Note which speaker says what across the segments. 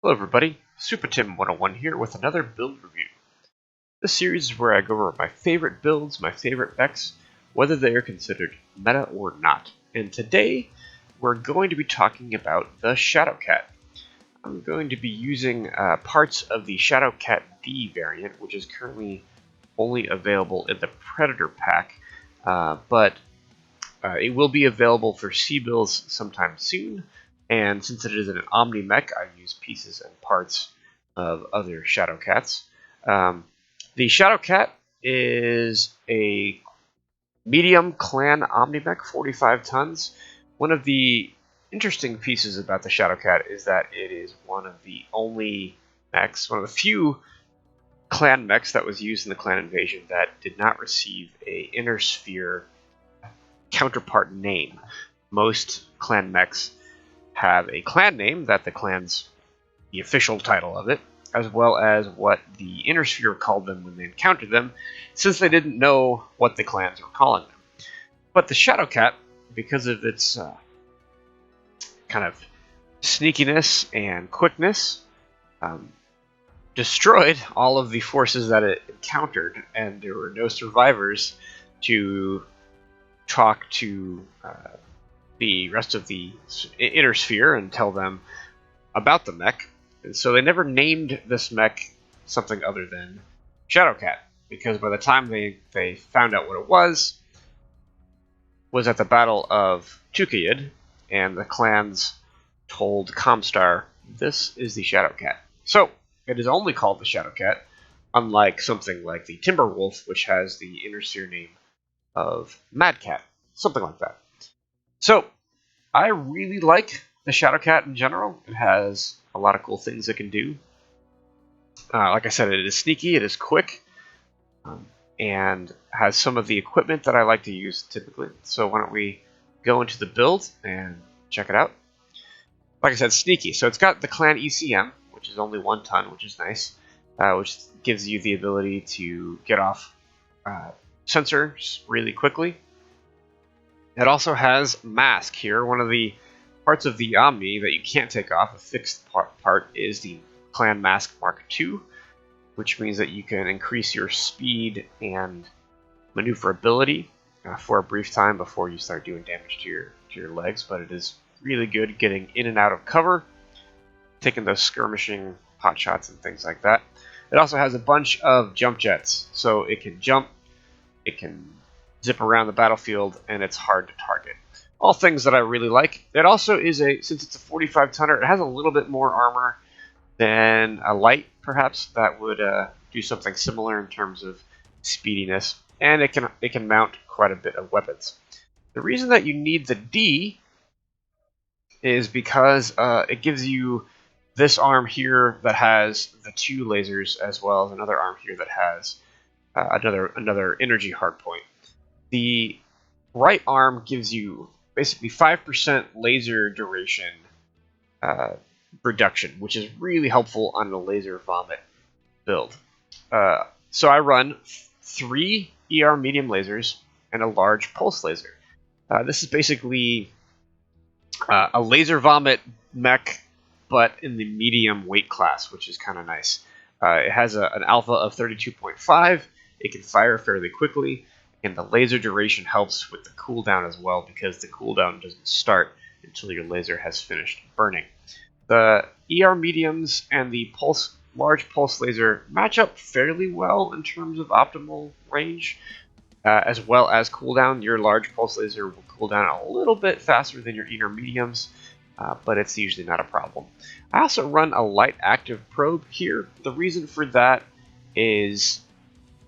Speaker 1: Hello everybody, SuperTim101 here with another build review. This series is where I go over my favorite builds, my favorite mechs, whether they are considered meta or not. And today, we're going to be talking about the Shadowcat. I'm going to be using parts of the Shadowcat D variant, which is currently only available in the Predator pack, but it will be available for CBills sometime soon. And since it is an Omni mech, I use pieces and parts of other Shadowcats. The Shadowcat is a medium clan Omni mech, 45 tons. One of the interesting pieces about the Shadowcat is that it is one of the only mechs, one of the few clan mechs that was used in the clan invasion that did not receive a inner sphere counterpart name. Most clan mechs have a clan name that the official title of it, as well as what the inner sphere called them when they encountered them, since they didn't know what the clans were calling them. But the Shadowcat, because of its kind of sneakiness and quickness, destroyed all of the forces that it encountered, and there were no survivors to talk to the rest of the inner sphere and tell them about the mech. And so they never named this mech something other than Shadowcat, because by the time they found out what it was at the Battle of Tukayid, and the clans told Comstar, this is the Shadowcat. So it is only called the Shadowcat, unlike something like the Timberwolf, which has the inner sphere name of Madcat, something like that. So, I really like the Shadowcat in general. It has a lot of cool things it can do. Like I said, it is sneaky, it is quick, and has some of the equipment that I like to use typically. So why don't we go into the build and check it out. Like I said, sneaky. So it's got the clan ECM, which is only 1 ton, which is nice, which gives you the ability to get off sensors really quickly. It also has MASC here. One of the parts of the Omni that you can't take off, a fixed part, is the Clan MASC Mark II, which means that you can increase your speed and maneuverability for a brief time before you start doing damage to your legs. But it is really good getting in and out of cover, taking those skirmishing pot shots and things like that. It also has a bunch of jump jets, so it can jump, it can zip around the battlefield, and it's hard to target. All things that I really like. It also is since it's a 45 tonner, it has a little bit more armor than a light, perhaps, that would do something similar in terms of speediness, and it can mount quite a bit of weapons. The reason that you need the D is because it gives you this arm here that has the 2 lasers, as well as another arm here that has another energy hardpoint. The right arm gives you basically 5% laser duration reduction, which is really helpful on the laser vomit build. So I run 3 ER medium lasers and a large pulse laser. This is basically a laser vomit mech, but in the medium weight class, which is kind of nice. It has an alpha of 32.5. It can fire fairly quickly. And the laser duration helps with the cooldown as well, because the cooldown doesn't start until your laser has finished burning. The ER mediums and the large pulse laser match up fairly well in terms of optimal range, as well as cooldown. Your large pulse laser will cool down a little bit faster than your ER mediums, but it's usually not a problem. I also run a light active probe here. The reason for that is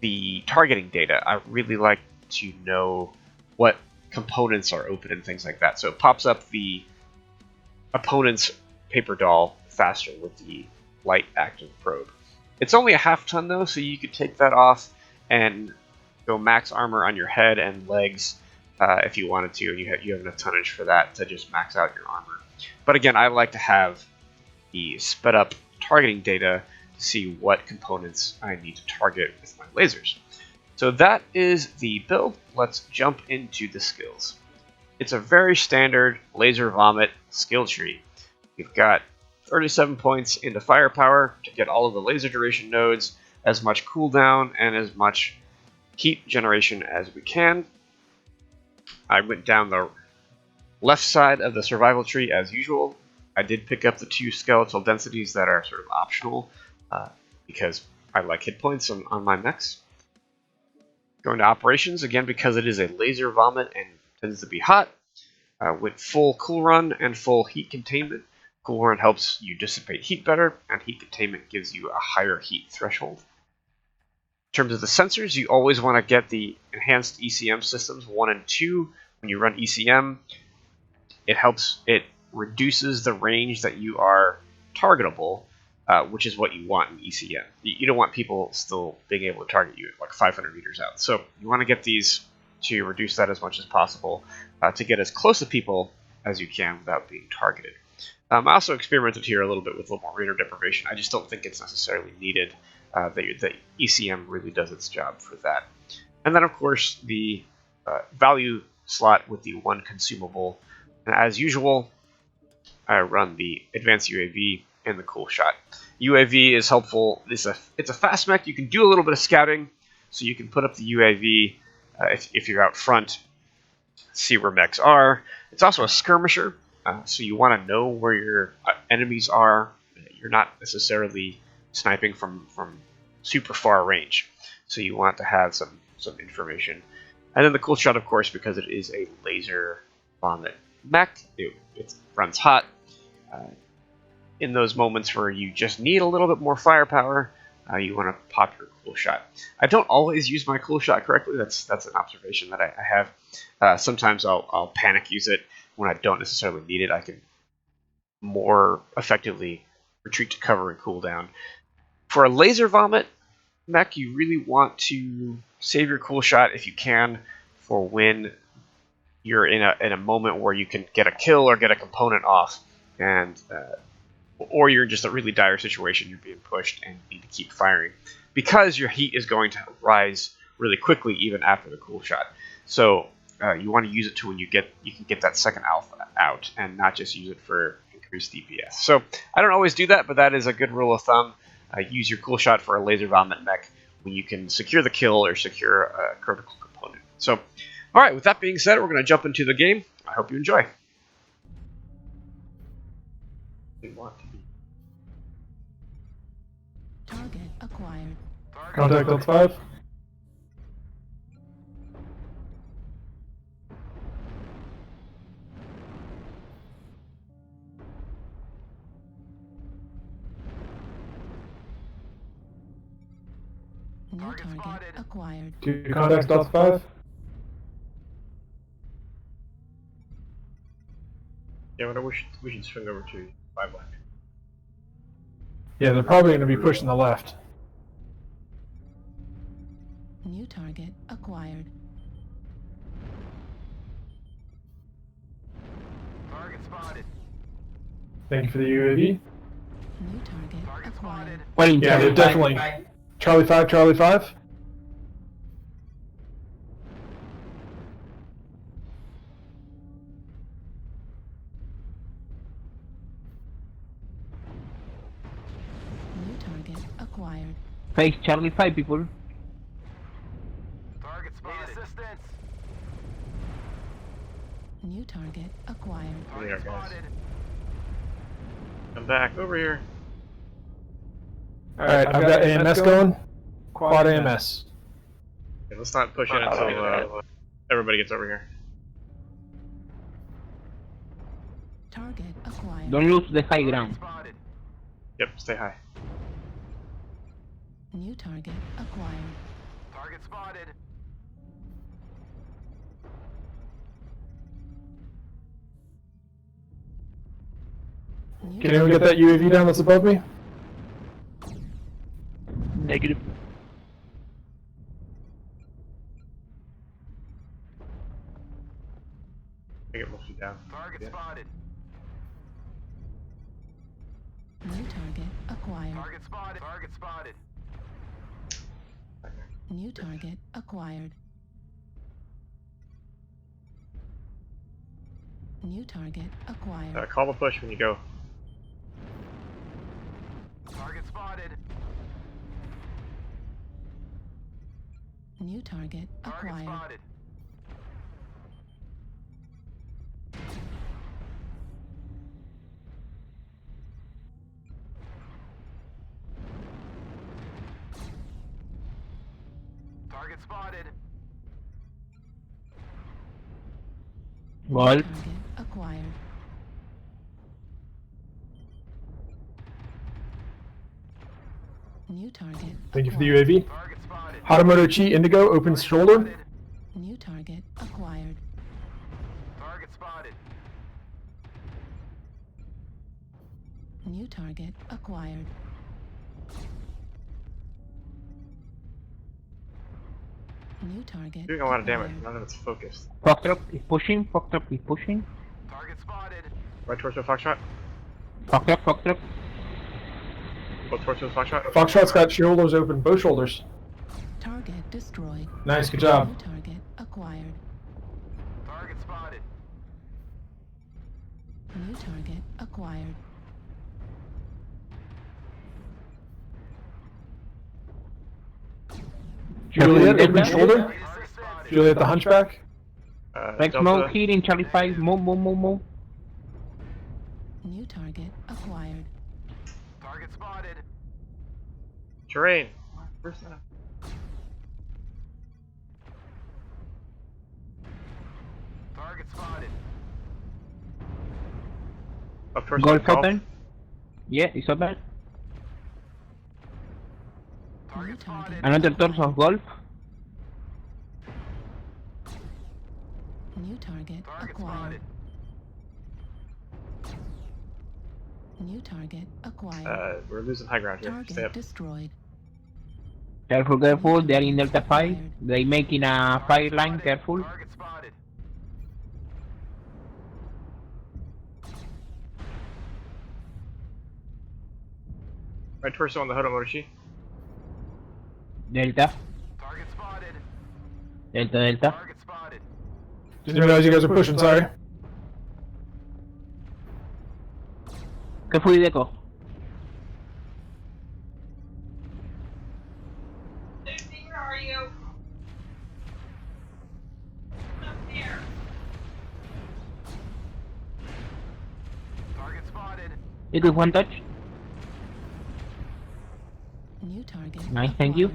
Speaker 1: the targeting data. I really like to know what components are open and things like that. So it pops up the opponent's paper doll faster with the light active probe. It's only a half ton though, so you could take that off and go max armor on your head and legs if you wanted to, and you have enough tonnage for that to just max out your armor. But again, I like to have the sped up targeting data to see what components I need to target with my lasers. So that is the build. Let's jump into the skills. It's a very standard laser vomit skill tree. You've got 37 points into firepower to get all of the laser duration nodes, as much cooldown, and as much heat generation as we can. I went down the left side of the survival tree as usual. I did pick up the 2 skeletal densities that are sort of optional because I like hit points on my mechs. Going to operations, again because it is a laser vomit and tends to be hot, with full cool run and full heat containment. Cool run helps you dissipate heat better, and heat containment gives you a higher heat threshold. In terms of the sensors, you always want to get the enhanced ECM systems 1 and 2. When you run ECM, it reduces the range that you are targetable, which is what you want in ECM. You don't want people still being able to target you at like 500 meters out. So you want to get these to reduce that as much as possible to get as close to people as you can without being targeted. I also experimented here a little bit with a little more radar deprivation. I just don't think it's necessarily needed. The ECM really does its job for that. And then, of course, the value slot with the 1 consumable. And as usual, I run the advanced UAV and the cool shot. UAV is helpful. It's a fast mech. You can do a little bit of scouting, so you can put up the UAV if you're out front, see where mechs are. It's also a skirmisher, so you want to know where your enemies are. You're not necessarily sniping from super far range, so you want to have some information. And then the cool shot, of course, because it is a laser vomit mech, it runs hot. In those moments where you just need a little bit more firepower, you want to pop your cool shot. I don't always use my cool shot correctly. That's an observation that I have. Sometimes I'll panic use it when I don't necessarily need it. I can more effectively retreat to cover and cool down. For a laser vomit mech, you really want to save your cool shot if you can for when you're in a moment where you can get a kill or get a component off, and or you're in just a really dire situation, you're being pushed and you need to keep firing, because your heat is going to rise really quickly even after the cool shot. So you want to use it to when you can get that second alpha out, and not just use it for increased DPS. So I don't always do that, but that is a good rule of thumb. Use your cool shot for a laser vomit mech when you can secure the kill or secure a critical component. So, all right, with that being said, we're going to jump into the game. I hope you enjoy. We want to be.
Speaker 2: Target acquired.
Speaker 3: Contact on 5.
Speaker 2: New target acquired.
Speaker 3: 2 contacts Delta 5.
Speaker 1: Yeah, what we should swing over to 5 left.
Speaker 3: Yeah, they're probably going to be pushing the left.
Speaker 2: New target acquired.
Speaker 4: Target spotted.
Speaker 3: Thank you for the UAV.
Speaker 2: New target acquired.
Speaker 3: Yeah, they're definitely. Charlie 5, Charlie 5.
Speaker 2: New target acquired.
Speaker 5: Face Charlie 5, people.
Speaker 4: Target spotted. Need assistance.
Speaker 2: New target acquired.
Speaker 1: There we are,
Speaker 4: Target
Speaker 1: guys.
Speaker 4: spotted.
Speaker 1: Come back over here.
Speaker 3: Alright, I've got AMS going. Quad AMS.
Speaker 1: Okay, let's not push in until everybody gets over here.
Speaker 2: Target acquired.
Speaker 5: Don't lose the high ground.
Speaker 4: Spotted.
Speaker 1: Yep, stay high.
Speaker 2: New target acquired.
Speaker 4: Target spotted.
Speaker 2: New
Speaker 3: Can anyone get that UAV down that's above me?
Speaker 5: Negative.
Speaker 1: I get mostly down.
Speaker 4: Target
Speaker 1: Yeah.
Speaker 4: spotted.
Speaker 2: New target acquired.
Speaker 4: Target spotted. Target spotted.
Speaker 2: New target acquired. New target acquired.
Speaker 1: Call the push when you go.
Speaker 4: spotted.
Speaker 2: New target
Speaker 4: Target
Speaker 2: acquired.
Speaker 4: spotted. Target spotted.
Speaker 5: Golf.
Speaker 2: Target acquired. New target.
Speaker 3: Thank you for the
Speaker 2: acquired.
Speaker 3: UAV.
Speaker 4: Target spotted.
Speaker 3: Haramoto Chi Indigo opens shoulder.
Speaker 4: Spotted.
Speaker 2: New target acquired.
Speaker 4: Target spotted.
Speaker 2: New target acquired. New target.
Speaker 1: Doing a lot of damage.
Speaker 2: acquired.
Speaker 1: None of it's focused.
Speaker 5: Foxtrot is pushing. Foxtrot is pushing.
Speaker 4: Target spotted.
Speaker 1: Right torso Foxtrot.
Speaker 5: Foxtrot.
Speaker 1: Both torsos Foxtrot.
Speaker 3: Foxtrot's got shoulders open, both shoulders.
Speaker 2: Target destroyed.
Speaker 3: Nice, good job.
Speaker 2: New target acquired.
Speaker 4: Target spotted.
Speaker 2: New target acquired.
Speaker 3: Juliet, open
Speaker 5: Delta.
Speaker 3: shoulder.
Speaker 4: Target spotted.
Speaker 3: Juliet, the hunchback.
Speaker 5: Rex
Speaker 1: Delta.
Speaker 5: move here in Charlie 5. Move.
Speaker 2: New target acquired.
Speaker 4: Target spotted.
Speaker 1: Terrain. Where's that?
Speaker 4: Target spotted.
Speaker 1: Up torso
Speaker 5: Golf
Speaker 1: golf.
Speaker 5: open. Yeah, it's open.
Speaker 4: Target spotted.
Speaker 5: Another torso golf.
Speaker 2: New target
Speaker 4: Target
Speaker 2: acquired.
Speaker 4: spotted.
Speaker 2: New target acquired.
Speaker 1: We're losing high ground here. Stay
Speaker 2: Target
Speaker 1: up.
Speaker 2: destroyed.
Speaker 5: Careful. They're in Delta 5. They making a fire line. Careful.
Speaker 4: Target spotted.
Speaker 1: Right torso on the Hodo Motoshi.
Speaker 5: Delta.
Speaker 4: Target spotted.
Speaker 5: Delta.
Speaker 4: Target spotted.
Speaker 3: Didn't realize you guys were pushing, sorry.
Speaker 5: ¿Qué fue Deco?
Speaker 6: Where are you? Up there.
Speaker 4: Target spotted.
Speaker 5: It is one touch.
Speaker 2: New target.
Speaker 5: Nice, thank you.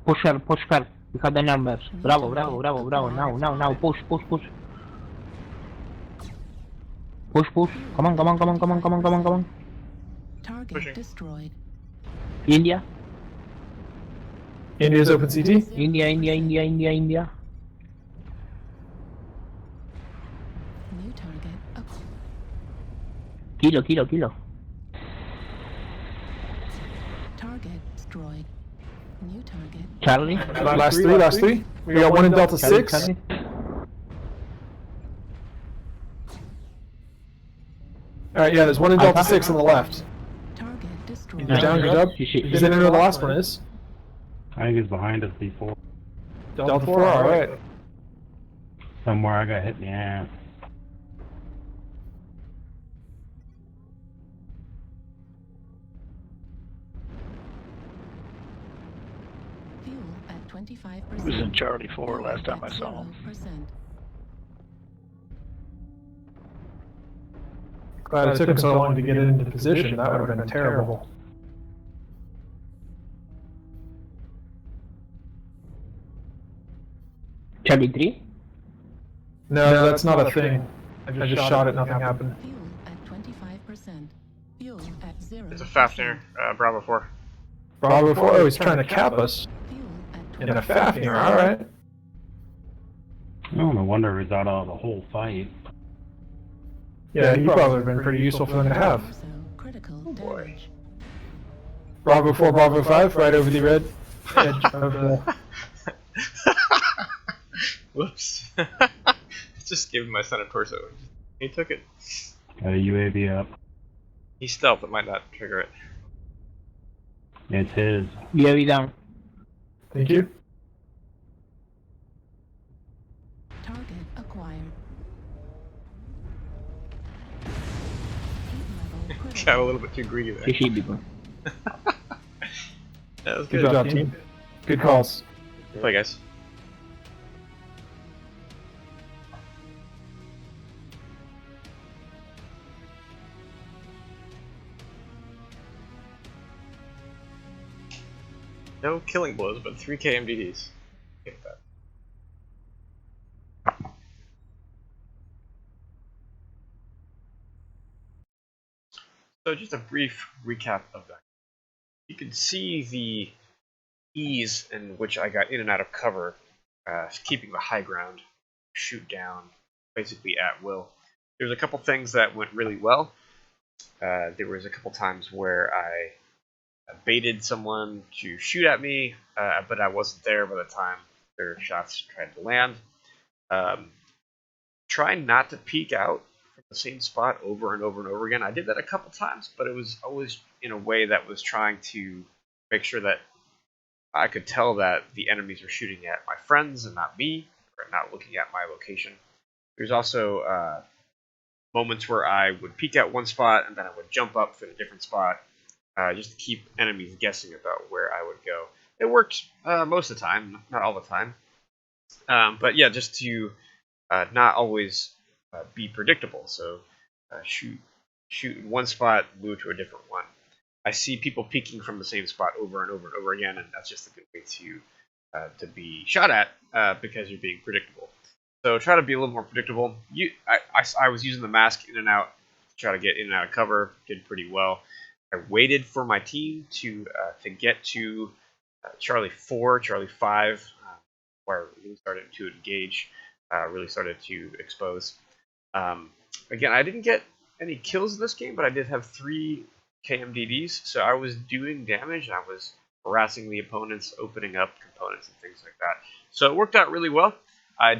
Speaker 2: acquired.
Speaker 5: Push her. We have the numbers. Bravo. Now. Push. Push. Come on.
Speaker 2: Target
Speaker 1: Pushing.
Speaker 2: destroyed.
Speaker 5: India.
Speaker 3: India's open CT.
Speaker 5: India.
Speaker 2: New target
Speaker 5: Kilo.
Speaker 2: target destroyed. New target.
Speaker 5: Charlie.
Speaker 3: Last three. We got one in Delta 6.
Speaker 5: Charlie.
Speaker 3: Alright, yeah, there's one in Delta 6 on the left.
Speaker 2: Target destroyed.
Speaker 3: He's down, good job.
Speaker 5: Shit.
Speaker 3: He's in where the last one is.
Speaker 7: I think he's behind us before.
Speaker 3: Delta 4, alright.
Speaker 7: Somewhere I got hit in the ass.
Speaker 2: Fuel at 25%.
Speaker 8: He was in Charlie 4
Speaker 2: Fuel
Speaker 8: last time
Speaker 2: at
Speaker 8: I saw him.
Speaker 2: 0%.
Speaker 3: Glad it took him so long to get into position. That would have been terrible.
Speaker 5: Charlie 3.
Speaker 3: No, that's not a thing. I just shot it, nothing happened.
Speaker 2: Fuel at 25%. Fuel at 0%.
Speaker 1: It's a Fafnir. Bravo 4.
Speaker 3: Bravo 4, oh, he's trying to cap us.
Speaker 2: Fuel at
Speaker 3: In a
Speaker 2: 20%.
Speaker 3: Fafnir, alright.
Speaker 7: Oh, no wonder he's out of the whole fight.
Speaker 3: Yeah, he probably would have been pretty useful for them to have.
Speaker 2: Also critical
Speaker 1: boy.
Speaker 2: damage.
Speaker 3: Bravo 4, Bravo 5, right over the red edge of the...
Speaker 1: Whoops. Just gave my son a torso. He took it.
Speaker 7: Got a UAV up.
Speaker 1: He stealth, it might not trigger it.
Speaker 7: It's his.
Speaker 5: UAV down.
Speaker 3: Thank you.
Speaker 2: Target acquired. Heat level
Speaker 1: Got a little bit too greedy there.
Speaker 5: GG, people.
Speaker 1: That was
Speaker 3: Good
Speaker 1: good.
Speaker 3: job, team. Good calls.
Speaker 1: Play, guys. No killing blows, but 3 KMDDs. Get that. So just a brief recap of that. You can see the ease in which I got in and out of cover, keeping the high ground, shoot down, basically at will. There's a couple things that went really well. There was a couple times where I baited someone to shoot at me, but I wasn't there by the time their shots tried to land. Try not to peek out from the same spot over and over and over again. I did that a couple times, but it was always in a way that was trying to make sure that I could tell that the enemies were shooting at my friends and not me, or not looking at my location. There's also moments where I would peek at one spot and then I would jump up to a different spot, just to keep enemies guessing about where I would go. It worked most of the time, not all the time. But yeah, just to not always be predictable. So shoot in one spot, move to a different one. I see people peeking from the same spot over and over and over again, and that's just a good way to be shot at because you're being predictable. So try to be a little more predictable. I was using the MASC in and out to try to get in and out of cover. Did pretty well. I waited for my team to get to Charlie 4, Charlie 5, where I really started to engage, really started to expose. Again, I didn't get any kills in this game, but I did have 3 KMDDs, so I was doing damage, and I was harassing the opponents, opening up components and things like that. So it worked out really well. I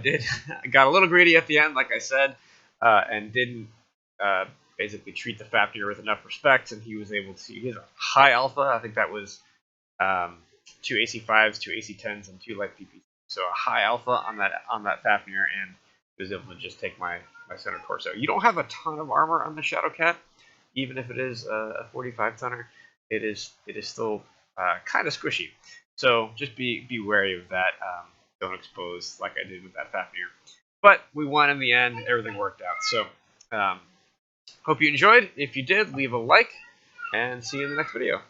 Speaker 1: got a little greedy at the end, like I said, and didn't basically treat the Fafnir with enough respect, and he was able to use a high alpha. I think that was 2 AC5s, 2 AC10s, and 2 light PP. So a high alpha on that Fafnir, and he was able to just take my center torso. You don't have a ton of armor on the Shadowcat, even if it is a 45 tonner. It is still kind of squishy. So just be wary of that. Don't expose like I did with that Fafnir. But we won in the end. Everything worked out. So hope you enjoyed. If you did, leave a like, and see you in the next video.